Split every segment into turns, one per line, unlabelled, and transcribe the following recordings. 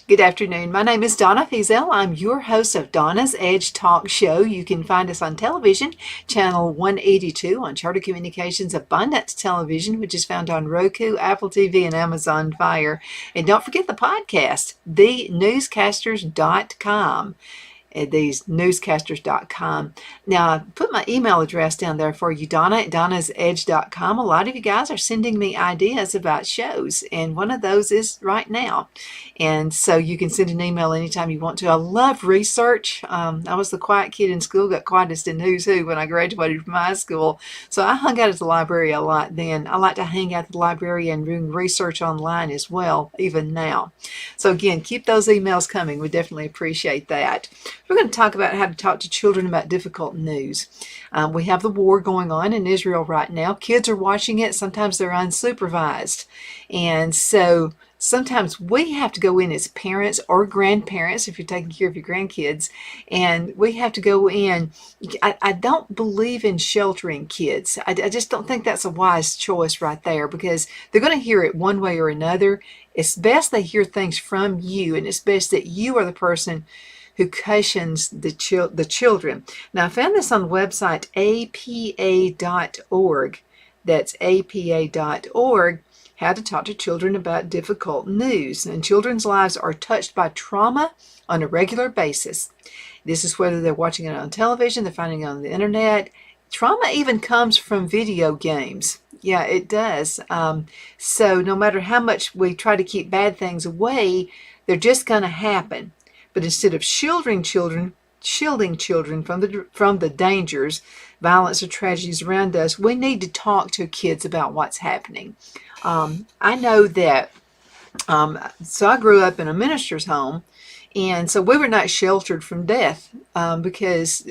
Good afternoon. My name is Donna Feazell. I'm your host of Donna's Edge Talk Show. You can find us on television, channel 182 on Charter Communications Abundance Television, which is found on Roku, Apple TV, and Amazon Fire. And don't forget the podcast, thenewscasters.com. At these newscasters.com. Now, I put my email address down there for you, Donna, at donnasedge.com. A lot of you guys are sending me ideas about shows, and one of those is right now. And so you can send an email anytime you want to. I love research. I was the quiet kid in school, got quietest in Who's Who when I graduated from high school. So I hung out at the library a lot then. I like to hang out at the library and doing research online as well, even now. So again, keep those emails coming. We definitely appreciate that. We're going to talk about how to talk to children about difficult news. We have the war going on in Israel right now. Kids are watching it. Sometimes they're unsupervised. And so sometimes we have to go in as parents or grandparents, if you're taking care of your grandkids, and we have to go in. I don't believe in sheltering kids. I just don't think that's a wise choice right there, because they're going to hear it one way or another. It's best they hear things from you, and it's best that you are the person who cushions the children. Now, I found this on the website apa.org. That's apa.org, how to talk to children about difficult news. And children's lives are touched by trauma on a regular basis. This is whether they're watching it on television, they're finding it on the internet. Trauma even comes from video games. Yeah, it does. So no matter how much we try to keep bad things away, they're just going to happen. But instead of shielding children from the dangers, violence, or tragedies around us, we need to talk to kids about what's happening. I know that, so I grew up in a minister's home, and so we were not sheltered from death because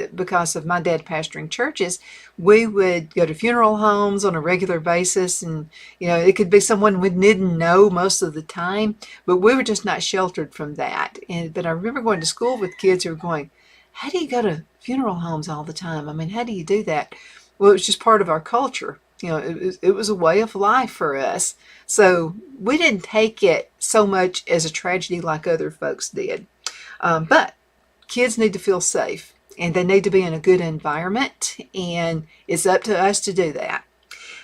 of my dad pastoring churches. We would go to funeral homes on a regular basis, and it could be someone we didn't know most of the time, but we were just not sheltered from that. But I remember going to school with kids who were going, "How do you go to funeral homes all the time? I mean, how do you do that?" Well, it was just part of our culture. It was a way of life for us. So we didn't take it so much as a tragedy like other folks did. But kids need to feel safe, and they need to be in a good environment, and it's up to us to do that.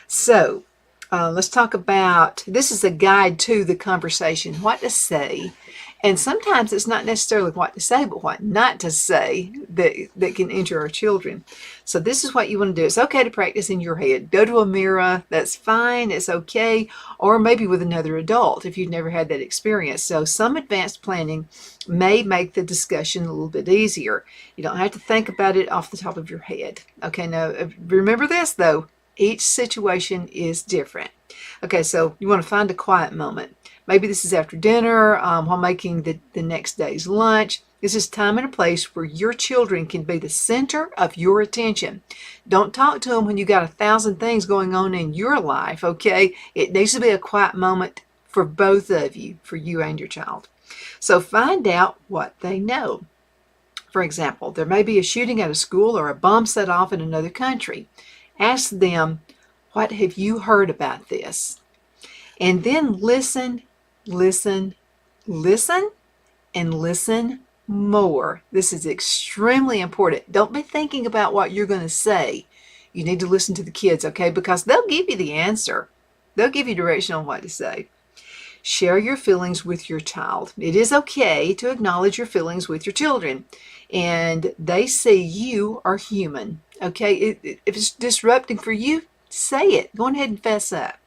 So let's talk about, this is a guide to the conversation, what to say. And sometimes it's not necessarily what to say, but what not to say that can injure our children. So this is what you want to do. It's okay to practice in your head. Go to a mirror. That's fine. It's okay. Or maybe with another adult if you've never had that experience. So some advanced planning may make the discussion a little bit easier. You don't have to think about it off the top of your head. Okay, now remember this though. Each situation is different. Okay, so you want to find a quiet moment. Maybe this is after dinner, while making the next day's lunch. This is time and a place where your children can be the center of your attention. Don't talk to them when you got 1,000 things going on in your life, okay? It needs to be a quiet moment for both of you, for you and your child. So find out what they know. For example, there may be a shooting at a school or a bomb set off in another country. Ask them, what have you heard about this? And then listen, and listen more. This is extremely important. Don't be thinking about what you're going to say. You need to listen to the kids, okay? Because they'll give you the answer. They'll give you direction on what to say. Share your feelings with your child. It is okay to acknowledge your feelings with your children. And they see you are human, okay? If it's disrupting for you, say it. Go ahead and fess up.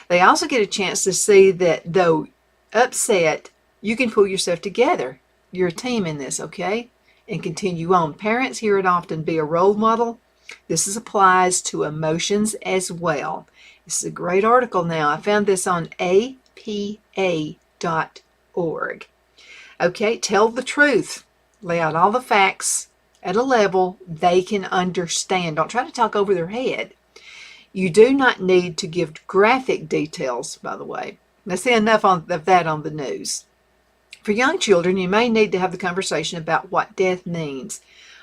They also get a chance to see that though upset, you can pull yourself together. You're a team in this, okay? And continue on. Parents hear it often, be a role model. This applies to emotions as well. This is a great article now. I found this on apa.org. Okay, tell the truth. Lay out all the facts at a level they can understand. Don't try to talk over their head. You do not need to give graphic details, by the way. Let's see enough of that on the news. For young children, you may need to have the conversation about what death means.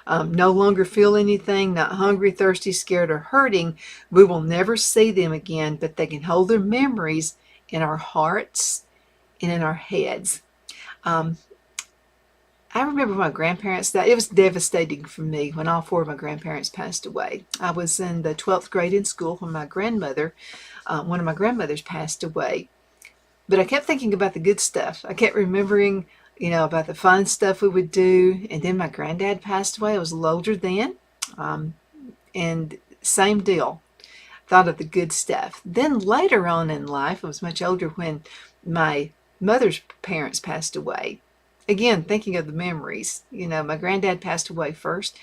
No longer feel anything, not hungry, thirsty, scared, or hurting. We will never see them again, but they can hold their memories in our hearts and in our heads. Um, I remember my grandparents died. It was devastating for me when all four of my grandparents passed away. I was in the 12th grade in school when one of my grandmothers passed away. But I kept thinking about the good stuff. I kept remembering, about the fun stuff we would do. And then my granddad passed away. I was a little older then. Um, and same deal. Thought of the good stuff. Then later on in life, I was much older when my mother's parents passed away. Again, thinking of the memories. My granddad passed away first.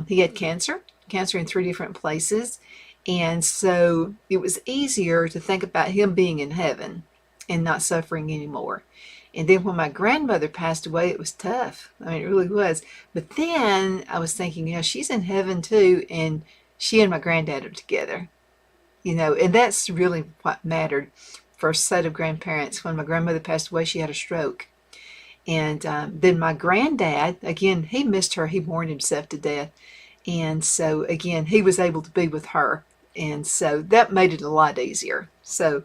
He had cancer in 3 different places. And so it was easier to think about him being in heaven and not suffering anymore. And then when my grandmother passed away, it was tough. I mean, it really was. But then I was thinking, she's in heaven too, and she and my granddad are together. And that's really what mattered for a set of grandparents. When my grandmother passed away, she had a stroke. And then my granddad, again, he missed her. He mourned himself to death. And so, again, he was able to be with her. And so that made it a lot easier. So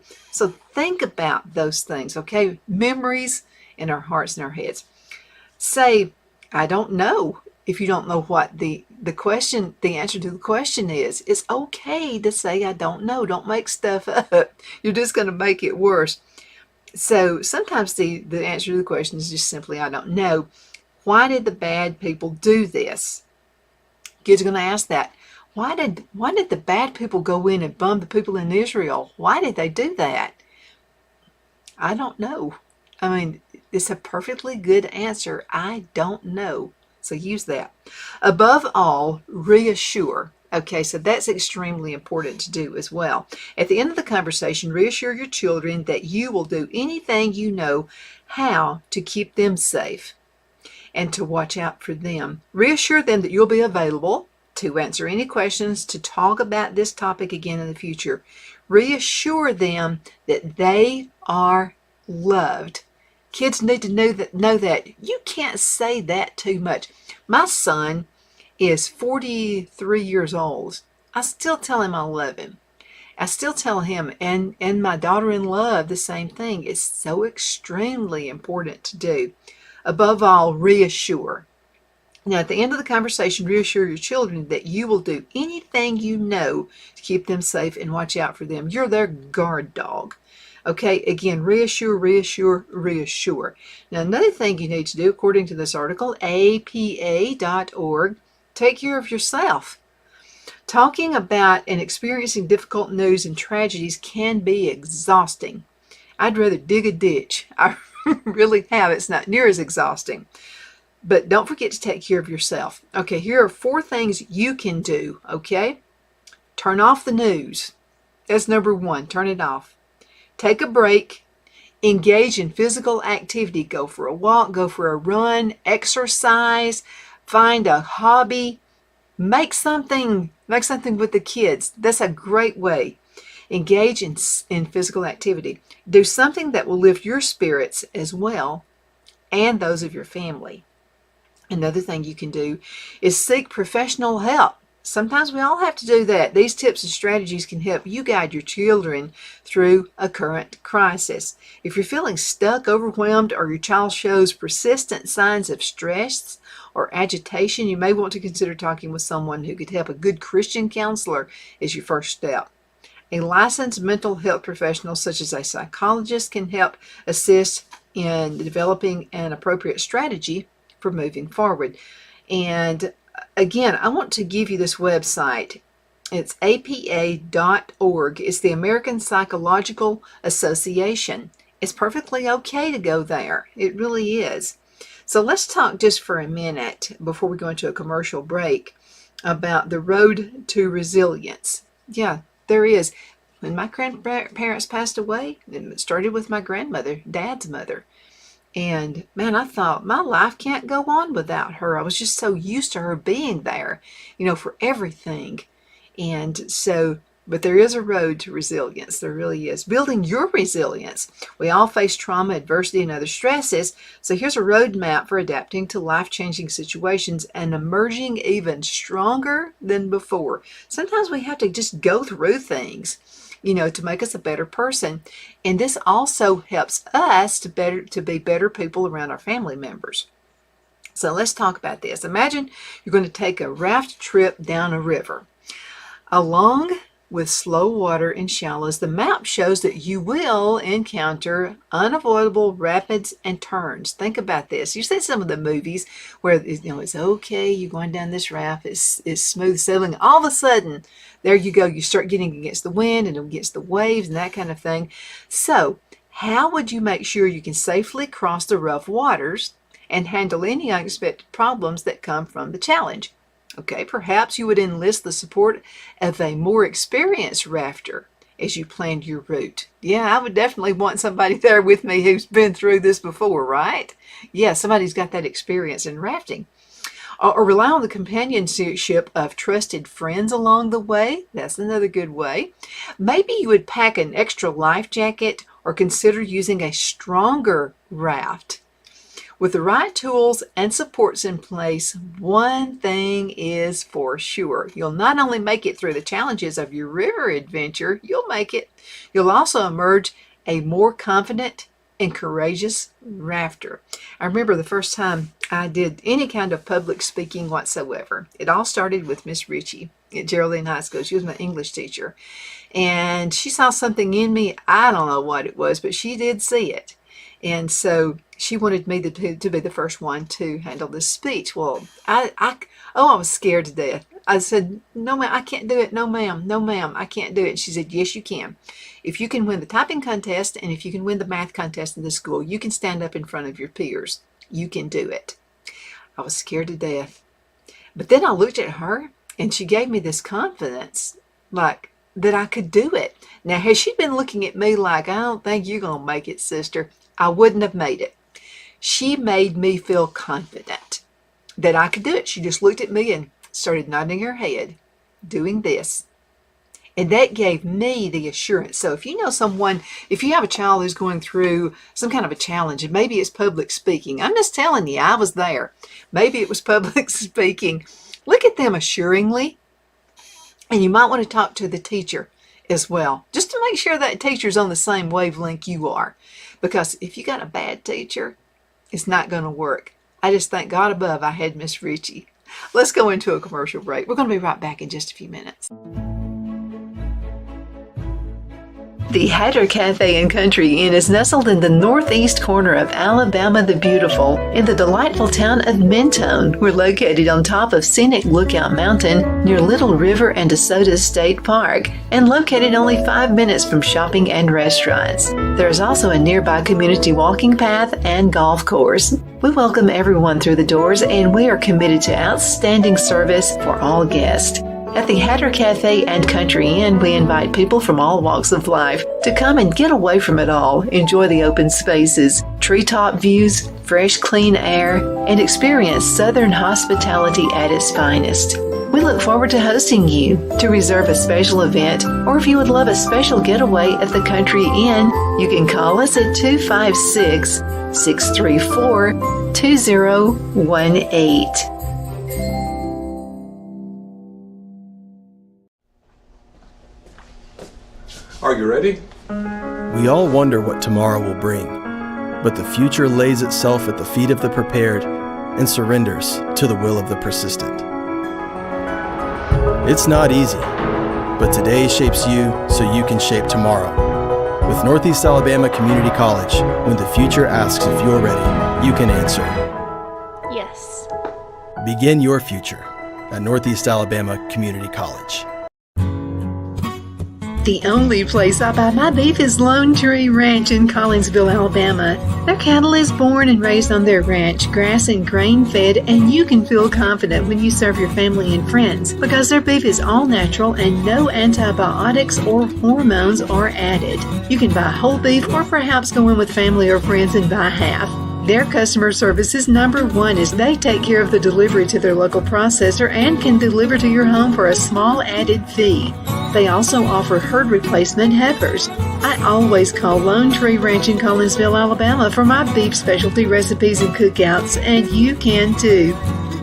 think about those things, okay? Memories in our hearts and our heads. Say, I don't know. If you don't know what the answer to the question is, it's okay to say, I don't know. Don't make stuff up. You're just going to make it worse. So sometimes the answer to the question is just simply, I don't know. Why did the bad people do this? Kids are going to ask that. Why did the bad people go in and bomb the people in Israel? Why did they do that? I don't know. I mean, it's a perfectly good answer. I don't know. So use that. Above all, reassure. Okay, so that's extremely important to do as well. At the end of the conversation, reassure your children that you will do anything you know how to keep them safe and to watch out for them. Reassure them that you'll be available to answer any questions, to talk about this topic again in the future. Reassure them that they are loved. Kids need to know that. You can't say that too much. My son is 43 years old. I still tell him I love him. I still tell him and my daughter-in-law the same thing. It's so extremely important to do. Above all, reassure. Now, at the end of the conversation, reassure your children that you will do anything you know to keep them safe and watch out for them. You're their guard dog. Okay, again, reassure, reassure, reassure. Now, another thing you need to do, according to this article, apa.org, take care of yourself. Talking about and experiencing difficult news and tragedies can be exhausting. I'd rather dig a ditch. I really have. It's not near as exhausting. But don't forget to take care of yourself. Okay, here are 4 things you can do, okay? Turn off the news. That's number 1. Turn it off. Take a break. Engage in physical activity. Go for a walk, go for a run, exercise, find a hobby. Make something with the kids. That's a great way. Engage in physical activity. Do something that will lift your spirits as well and those of your family. Another thing you can do is seek professional help. Sometimes we all have to do that. These tips and strategies can help you guide your children through a current crisis. If you're feeling stuck, overwhelmed, or your child shows persistent signs of stress or agitation, you may want to consider talking with someone who could help. A good Christian counselor is your first step. A licensed mental health professional, such as a psychologist, can help assist in developing an appropriate strategy for moving forward. And again, I want to give you this website. It's apa.org. It's the American Psychological Association. It's perfectly okay to go there. It really is. So let's talk just for a minute before we go into a commercial break about the road to resilience. Yeah, there is. When my grandparents passed away, it started with my grandmother, Dad's mother. And man, I thought my life can't go on without her. I was just so used to her being there, for everything. And so, but there is a road to resilience. There really is. Building your resilience. We all face trauma, adversity, and other stresses. So here's a roadmap for adapting to life-changing situations and emerging even stronger than before. Sometimes we have to just go through things. to make us a better person. And this also helps us to be better people around our family members. So let's talk about this. Imagine you're going to take a raft trip down a river. Along with slow water and shallows, the map shows that you will encounter unavoidable rapids and turns. Think about this. You see some of the movies where it's okay, you're going down this raft, it's smooth sailing. All of a sudden, there you go, you start getting against the wind and against the waves and that kind of thing. So how would you make sure you can safely cross the rough waters and handle any unexpected problems that come from the challenge? Okay, perhaps you would enlist the support of a more experienced rafter as you planned your route. Yeah, I would definitely want somebody there with me who's been through this before, right? Yeah, somebody's got that experience in rafting. Or rely on the companionship of trusted friends along the way. That's another good way. Maybe you would pack an extra life jacket or consider using a stronger raft. With the right tools and supports in place, one thing is for sure. You'll not only make it through the challenges of your river adventure, you'll also emerge a more confident and courageous rafter. I remember the first time I did any kind of public speaking whatsoever. It all started with Miss Ritchie at Geraldine High School. She was my English teacher. And she saw something in me. I don't know what it was, but she did see it. And so she wanted me to be the first one to handle this speech. Well, I was scared to death. I said, no, ma'am, I can't do it. No, ma'am, I can't do it. And she said, yes, you can. If you can win the typing contest and if you can win the math contest in the school, you can stand up in front of your peers. You can do it. I was scared to death. But then I looked at her and she gave me this confidence, like that I could do it. Now, had she been looking at me like, I don't think you're going to make it, sister, I wouldn't have made it. She made me feel confident that I could do it. She just looked at me and started nodding her head, doing this. And that gave me the assurance. So if you know someone, if you have a child who's going through some kind of a challenge, and maybe it's public speaking, I'm just telling you, I was there. Maybe it was public speaking. Look at them assuringly. And you might want to talk to the teacher as well, just to make sure that teacher's on the same wavelength you are. Because if you got a bad teacher, it's not going to work. I just thank God above I had Miss Ritchie. Let's go into a commercial break. We're going to be right back in just a few minutes. The Hatter Cafe and Country Inn is nestled in the northeast corner of Alabama the Beautiful in the delightful town of Mentone. We're located on top of scenic Lookout Mountain near Little River and DeSoto State Park and located only 5 minutes from shopping and restaurants. There is also a nearby community walking path and golf course. We welcome everyone through the doors and we are committed to outstanding service for all guests. At the Hatter Cafe and Country Inn, we invite people from all walks of life to come and get away from it all, enjoy the open spaces, treetop views, fresh, clean air, and experience Southern hospitality at its finest. We look forward to hosting you. To reserve a special event, or if you would love a special getaway at the Country Inn, you can call us at 256-634-2018.
Are you ready?
We all wonder what tomorrow will bring, but the future lays itself at the feet of the prepared and surrenders to the will of the persistent. It's not easy, but today shapes you so you can shape tomorrow. With Northeast Alabama Community College, when the future asks if you're ready, you can answer
yes.
Begin your future at Northeast Alabama Community College.
The only place I buy my beef is Lone Tree Ranch in Collinsville, Alabama. Their cattle is born and raised on their ranch, grass and grain fed, and you can feel confident when you serve your family and friends because their beef is all natural and no antibiotics or hormones are added. You can buy whole beef or perhaps go in with family or friends and buy half. Their customer service is number one as they take care of the delivery to their local processor and can deliver to your home for a small added fee. They also offer herd replacement heifers. I always call Lone Tree Ranch in Collinsville, Alabama for my beef specialty recipes and cookouts, and you can too.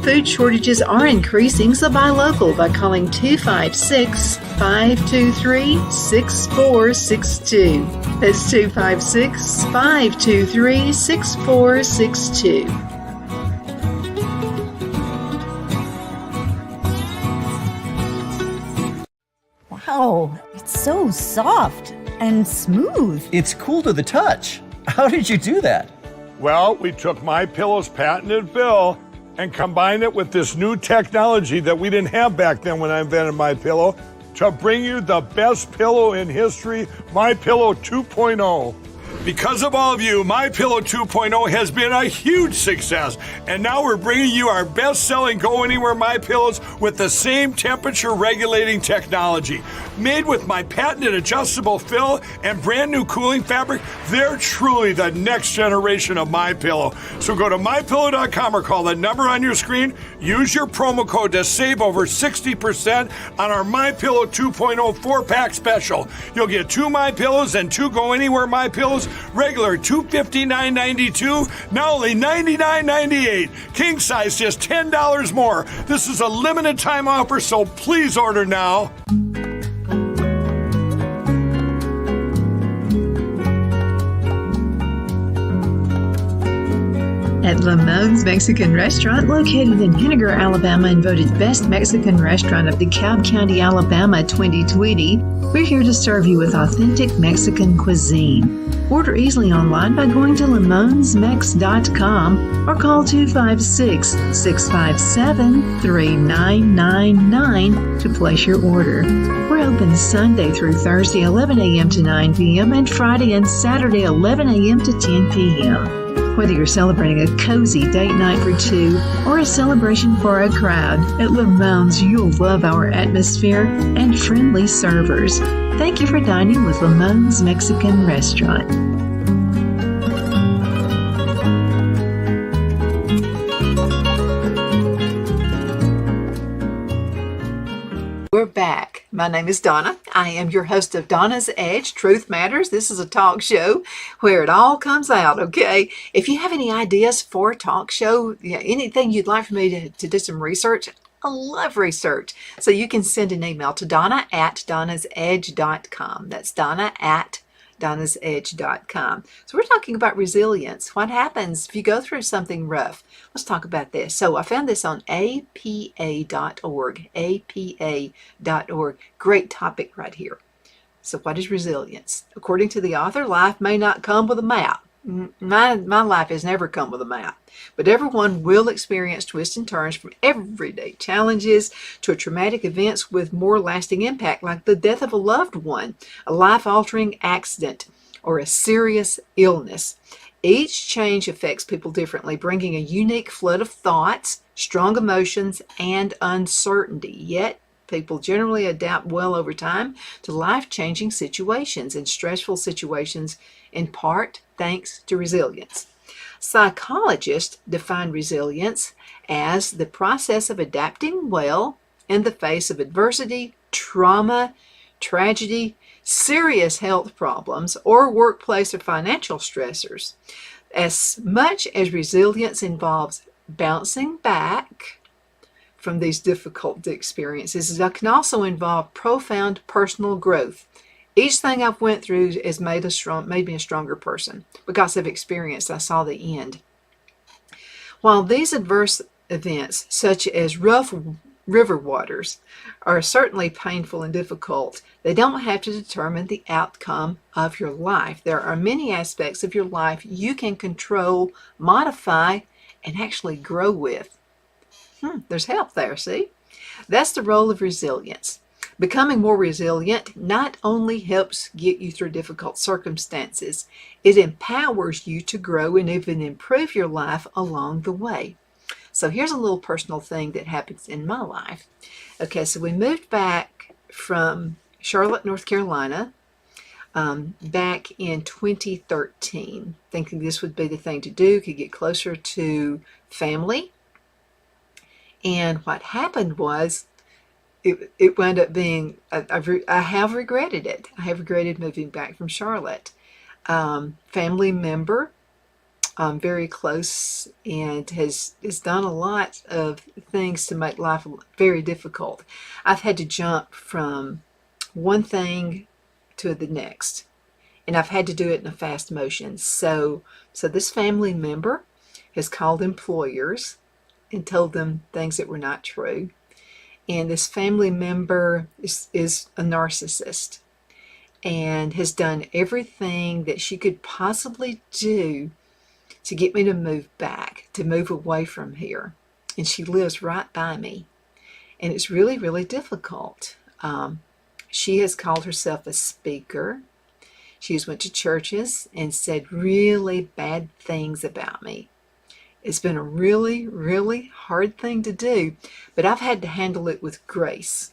Food shortages are increasing, so buy local by calling 256-523-6462. That's 256-523-6462.
Wow, it's so soft and smooth.
It's cool to the touch. How did you do that?
Well, we took MyPillow's patented fill and combined it with this new technology that we didn't have back then when I invented MyPillow to bring you the best pillow in history, MyPillow 2.0. Because of all of you, MyPillow 2.0 has been a huge success, and now we're bringing you our best-selling Go Anywhere MyPillows with the same temperature-regulating technology. Made with my patented adjustable fill and brand new cooling fabric, they're truly the next generation of MyPillow. So go to MyPillow.com or call the number on your screen. Use your promo code to save over 60% on our MyPillow 2.0 4-pack special. You'll get 2 MyPillows and 2 Go Anywhere MyPillows, regular $259.92, now only $99.98. King size just $10 more. This is a limited time offer, so please order now.
At Lamone's Mexican Restaurant, located in Henniger, Alabama, and voted Best Mexican Restaurant of DeKalb County, Alabama 2020, we're here to serve you with authentic Mexican cuisine. Order easily online by going to lamonsmex.com or call 256-657-3999 to place your order. We're open Sunday through Thursday, 11 a.m. to 9 p.m. and Friday and Saturday, 11 a.m. to 10 p.m. Whether you're celebrating a cozy date night for two or a celebration for a crowd, at Lamone's you'll love our atmosphere and friendly servers. Thank you for dining with Lamone's Mexican Restaurant. We're back. My name is Donna. I am your host of Donna's Edge, Truth Matters. This is a talk show where it all comes out, okay? If you have any ideas for a talk show, anything you'd like for me to do some research, I love research. So you can send an email to donna@donnasedge.com. That's donna@donnasedge.com. So we're talking about resilience. What happens if you go through something rough? Let's talk about this. So I found this on apa.org. apa.org. Great topic right here. So what is resilience? According to the author, life may not come with a map. My life has never come with a map, but everyone will experience twists and turns, from everyday challenges to traumatic events with more lasting impact, like the death of a loved one, a life-altering accident, or a serious illness. Each change affects people differently, bringing a unique flood of thoughts, strong emotions, and uncertainty. Yet, people generally adapt well over time to life-changing situations and stressful situations, in part thanks to resilience. Psychologists define resilience as the process of adapting well in the face of adversity, trauma, tragedy, serious health problems, or workplace or financial stressors. As much as resilience involves bouncing back from these difficult experiences, it can also involve profound personal growth. Each thing I've went through has made me a stronger person because I've experienced, I saw the end. While these adverse events, such as rough river waters, are certainly painful and difficult, they don't have to determine the outcome of your life. There are many aspects of your life you can control, modify, and actually grow with. There's help there, see? That's the role of resilience. Becoming more resilient not only helps get you through difficult circumstances, it empowers you to grow and even improve your life along the way. So here's a little personal thing that happens in my life. Okay, so we moved back from Charlotte, North Carolina, back in 2013, thinking this would be the thing to do, could get closer to family. And what happened was, it wound up being, I have regretted it. I have regretted moving back from Charlotte. Family member very close and has done a lot of things to make life very difficult. I've had to jump from one thing to the next, and I've had to do it in a fast motion. So this family member has called employers and told them things that were not true. And this family member is a narcissist and has done everything that she could possibly do to get me to move back, to move away from here. And she lives right by me. And it's really, really difficult. She has called herself a speaker. She has went to churches and said really bad things about me. It's been a really, really hard thing to do, but I've had to handle it with grace.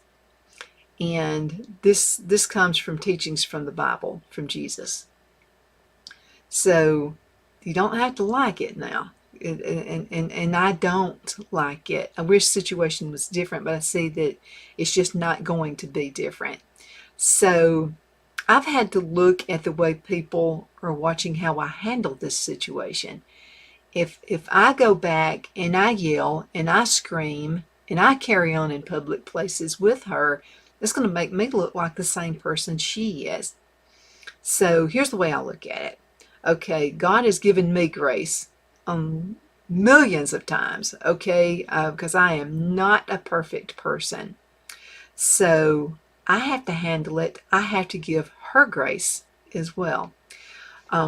And this comes from teachings from the Bible, from Jesus. So you don't have to like it now. And I don't like it. I wish the situation was different, but I see that it's just not going to be different. So I've had to look at the way people are watching how I handle this situation. If I go back and I yell and I scream and I carry on in public places with her, it's going to make me look like the same person she is. So here's the way I look at it. Okay, God has given me grace millions of times, okay, because I am not a perfect person. So I have to handle it. I have to give her grace as well.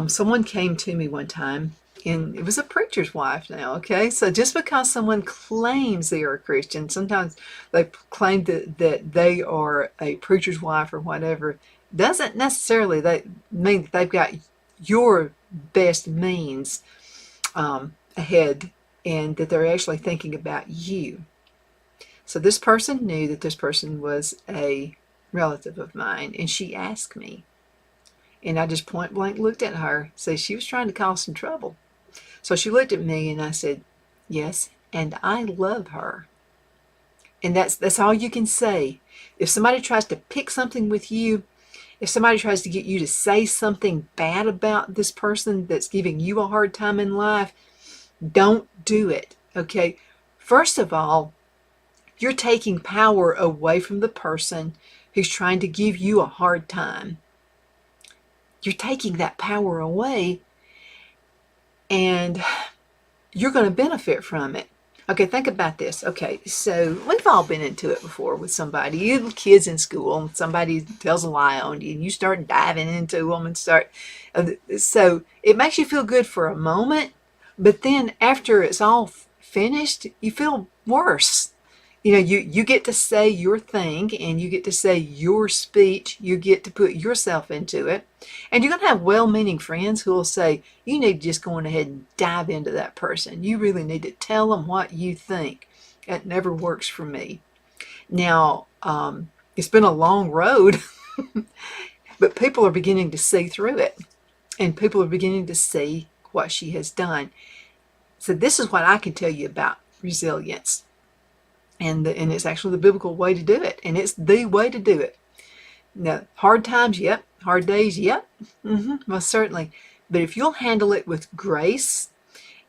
Someone came to me one time, and it was a preacher's wife now, okay? So just because someone claims they are a Christian, sometimes they claim that they are a preacher's wife or whatever, doesn't necessarily mean that they've got your best means ahead and that they're actually thinking about you. So this person knew that this person was a relative of mine, and she asked me. And I just point blank looked at her, so she was trying to cause some trouble. So she looked at me and I said, yes, and I love her. And that's all you can say. If somebody tries to pick something with you, if somebody tries to get you to say something bad about this person that's giving you a hard time in life, don't do it, okay? First of all, you're taking power away from the person who's trying to give you a hard time. You're taking that power away, and you're going to benefit from it. Okay, think about this. Okay, so we've all been into it before with somebody. You have kids in school, and somebody tells a lie on you, and you start diving into them and start. So it makes you feel good for a moment, but then after it's all finished, you feel worse. You know, you get to say your thing, and you get to say your speech. You get to put yourself into it. And you're going to have well-meaning friends who will say, you need to just go on ahead and dive into that person. You really need to tell them what you think. That never works for me. Now, it's been a long road, but people are beginning to see through it. And people are beginning to see what she has done. So this is what I can tell you about resilience. And it's actually the biblical way to do it. And it's the way to do it. Now, hard times, yep. Hard days, yep. Most certainly. But if you'll handle it with grace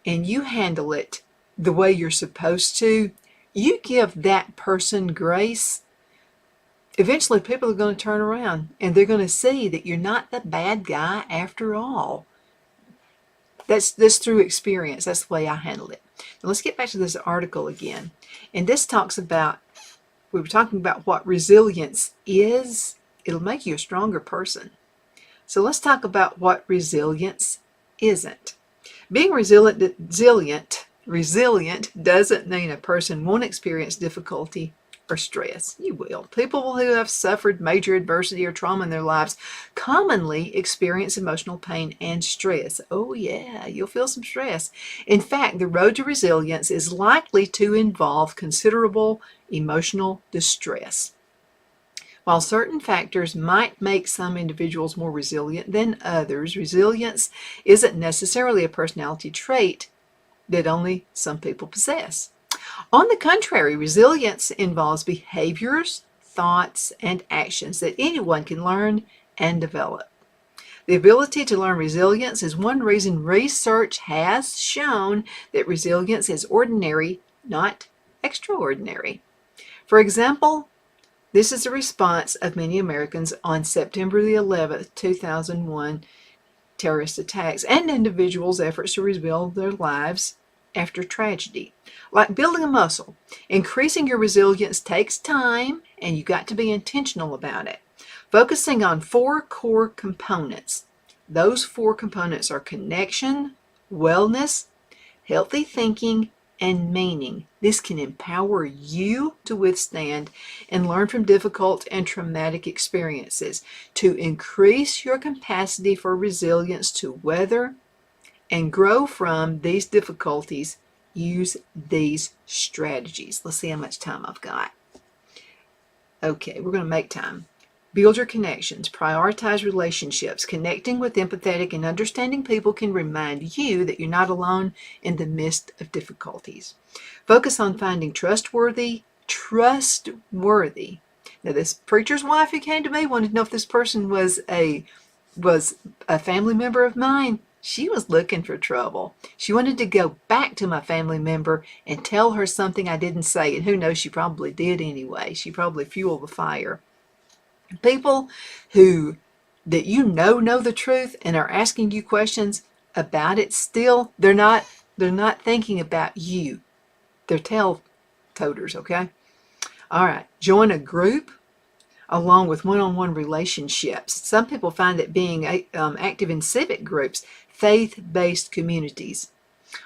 and you handle it the way you're supposed to, you give that person grace, eventually people are going to turn around and they're going to see that you're not the bad guy after all. That's through experience. That's the way I handle it. Now let's get back to this article again. And this talks about, we were talking about what resilience is. It'll make you a stronger person. So let's talk about what resilience isn't. Being resilient doesn't mean a person won't experience difficulty or stress. You will. People who have suffered major adversity or trauma in their lives commonly experience emotional pain and stress. Oh yeah, you'll feel some stress. In fact, the road to resilience is likely to involve considerable emotional distress. While certain factors might make some individuals more resilient than others, resilience isn't necessarily a personality trait that only some people possess. On the contrary, resilience involves behaviors, thoughts, and actions that anyone can learn and develop. The ability to learn resilience is one reason research has shown that resilience is ordinary, not extraordinary. For example, this is the response of many Americans on September the 11th, 2001 terrorist attacks and individuals' efforts to rebuild their lives after tragedy. Like building a muscle, increasing your resilience takes time and you got to be intentional about it. Focusing on 4 core components. Those 4 components are connection, wellness, healthy thinking, and meaning. This can empower you to withstand and learn from difficult and traumatic experiences, to increase your capacity for resilience to weather and grow from these difficulties. Use these strategies. Let's see how much time I've got. Okay, we're going to make time. Build your connections. Prioritize relationships. Connecting with empathetic and understanding people can remind you that you're not alone in the midst of difficulties. Focus on finding trustworthy. Now, this preacher's wife who came to me wanted to know if this person was a family member of mine. She was looking for trouble. She wanted to go back to my family member and tell her something I didn't say, and who knows, she probably did anyway. She probably fueled the fire. People that you know the truth and are asking you questions about it still, they're not thinking about you. They're tell-toters, okay? All right, join a group along with one-on-one relationships. Some people find that being active in civic groups, faith-based communities,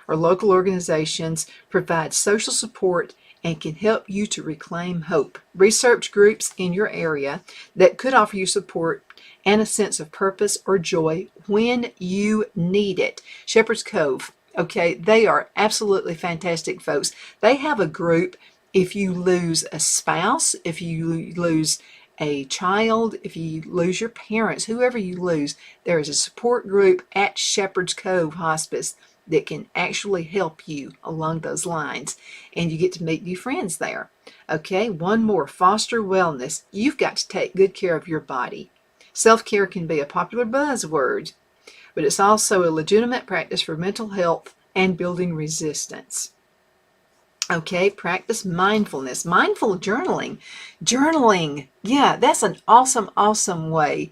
or local organizations provide social support and can help you to reclaim hope. Research groups in your area that could offer you support and a sense of purpose or joy when you need it. Shepherd's Cove, okay, they are absolutely fantastic folks. They have a group if you lose a spouse, if you lose a child, if you lose your parents, whoever you lose, there is a support group at Shepherd's Cove Hospice that can actually help you along those lines, and you get to meet new friends there. Okay, one more, foster wellness. You've got to take good care of your body. Self-care can be a popular buzzword, but it's also a legitimate practice for mental health and building resistance. Okay, practice mindfulness. Mindful journaling. Journaling, yeah, that's an awesome way.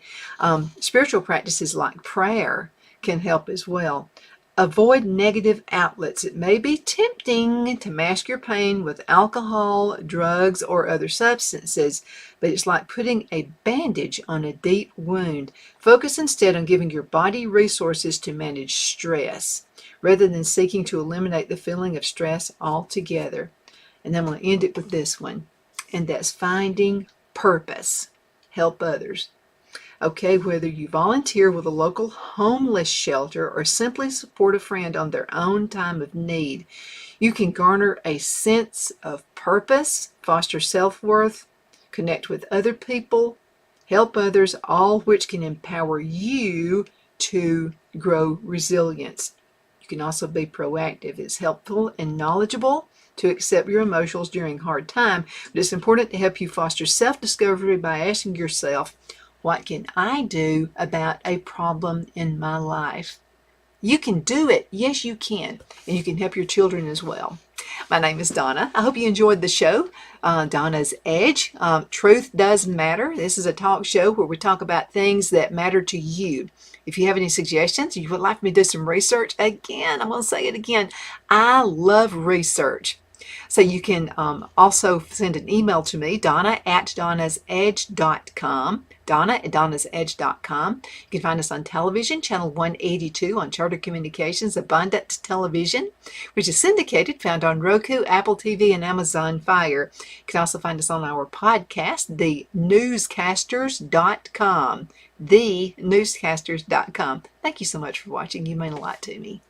Spiritual practices like prayer can help as well. Avoid negative outlets. It may be tempting to mask your pain with alcohol, drugs, or other substances, but it's like putting a bandage on a deep wound. Focus instead on giving your body resources to manage stress, rather than seeking to eliminate the feeling of stress altogether. And I'm going to end it with this one, and that's finding purpose. Help others. Okay, whether you volunteer with a local homeless shelter or simply support a friend on their own time of need, you can garner a sense of purpose, foster self-worth, connect with other people, help others, all which can empower you to grow resilience. You can also be proactive. It's helpful and knowledgeable to accept your emotions during hard time, but it's important to help you foster self-discovery by asking yourself, what can I do about a problem in my life? You can do it. Yes, you can. And you can help your children as well. My name is Donna. I hope you enjoyed the show, Donna's Edge. Truth does matter. This is a talk show where we talk about things that matter to you. If you have any suggestions, you would like me to do some research, again, I'm going to say it again. I love research. So you can also send an email to me, donna@donnasedge.com. Donna@donnasedge.com. You can find us on television, channel 182 on Charter Communications Abundant Television, which is syndicated, found on Roku, Apple TV, and Amazon Fire. You can also find us on our podcast, thenewscasters.com. thenewscasters.com. Thank you so much for watching. You mean a lot to me.